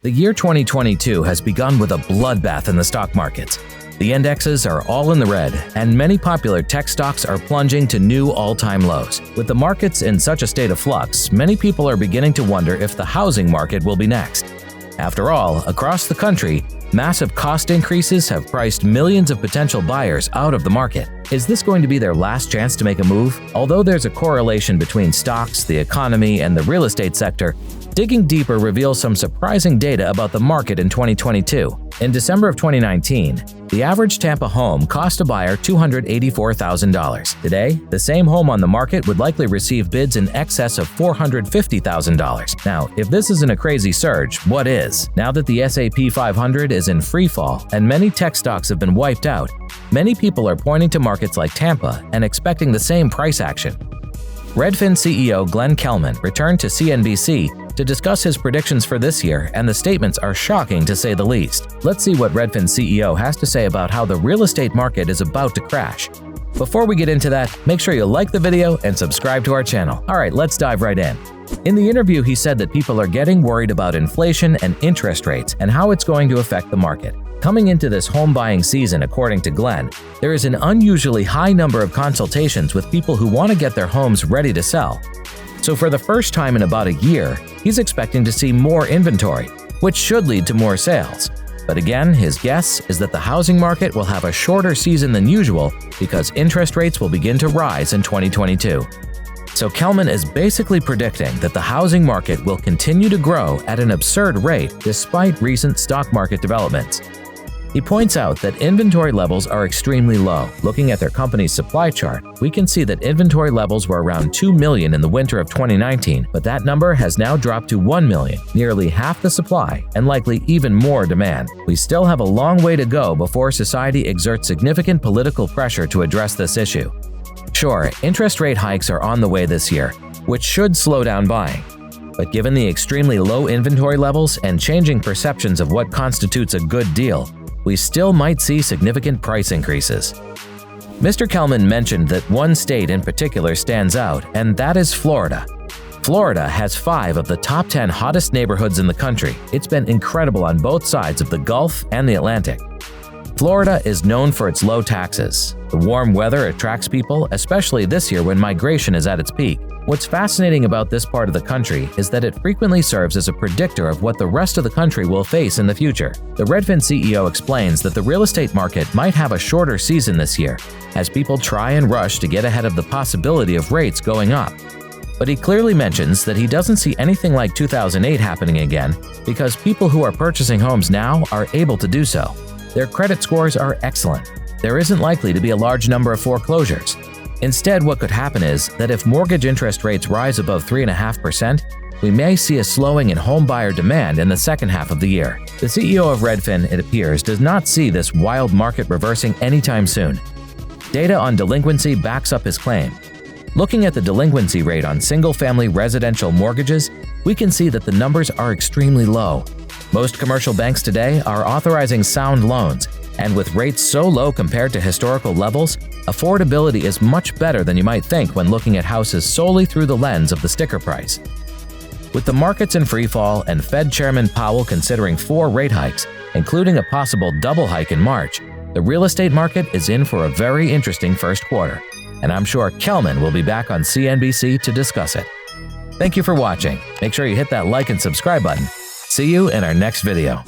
The year 2022 has begun with a bloodbath in the stock markets. The indexes are all in the red, and many popular tech stocks are plunging to new all-time lows. With the markets in such a state of flux, many people are beginning to wonder if the housing market will be next. After all, across the country, massive cost increases have priced millions of potential buyers out of the market. Is this going to be their last chance to make a move? Although there's a correlation between stocks, the economy, and the real estate sector, digging deeper reveals some surprising data about the market in 2022. In December of 2019, the average Tampa home cost a buyer $284,000. Today, the same home on the market would likely receive bids in excess of $450,000. Now, if this isn't a crazy surge, what is? Now that the S&P 500 is in free fall and many tech stocks have been wiped out, many people are pointing to markets like Tampa and expecting the same price action. RedFin CEO Glenn Kelman returned to CNBC to discuss his predictions for this year, and the statements are shocking to say the least. Let's see what RedFin CEO has to say about how the real estate market is about to crash. Before we get into that, make sure you like the video and subscribe to our channel. Alright, let's dive right in. In the interview, he said that people are getting worried about inflation and interest rates and how it's going to affect the market. Coming into this home buying season, according to Glenn, there is an unusually high number of consultations with people who want to get their homes ready to sell. So for the first time in about a year, he's expecting to see more inventory, which should lead to more sales. But again, his guess is that the housing market will have a shorter season than usual because interest rates will begin to rise in 2022. So Kelman is basically predicting that the housing market will continue to grow at an absurd rate despite recent stock market developments. He points out that inventory levels are extremely low. Looking at their company's supply chart, we can see that inventory levels were around 2 million in the winter of 2019, but that number has now dropped to 1 million, nearly half the supply and likely even more demand. We still have a long way to go before society exerts significant political pressure to address this issue. Sure, interest rate hikes are on the way this year, which should slow down buying. But given the extremely low inventory levels and changing perceptions of what constitutes a good deal, we still might see significant price increases. Mr. Kelman mentioned that one state in particular stands out, and that is Florida. Florida has 5 of the top 10 hottest neighborhoods in the country. It's been incredible on both sides of the Gulf and the Atlantic. Florida is known for its low taxes. The warm weather attracts people, especially this year when migration is at its peak. What's fascinating about this part of the country is that it frequently serves as a predictor of what the rest of the country will face in the future. The RedFin CEO explains that the real estate market might have a shorter season this year, as people try and rush to get ahead of the possibility of rates going up. But he clearly mentions that he doesn't see anything like 2008 happening again because people who are purchasing homes now are able to do so. Their credit scores are excellent. There isn't likely to be a large number of foreclosures. Instead, what could happen is that if mortgage interest rates rise above 3.5%, we may see a slowing in home buyer demand in the second half of the year. The CEO of RedFin, it appears, does not see this wild market reversing anytime soon. Data on delinquency backs up his claim. Looking at the delinquency rate on single-family residential mortgages, we can see that the numbers are extremely low. Most commercial banks today are authorizing sound loans, and with rates so low compared to historical levels, affordability is much better than you might think when looking at houses solely through the lens of the sticker price. With the markets in freefall and Fed Chairman Powell considering 4 rate hikes, including a possible double hike in March, the real estate market is in for a very interesting first quarter, and I'm sure Kelman will be back on CNBC to discuss it. Thank you for watching. Make sure you hit that like and subscribe button. See you in our next video.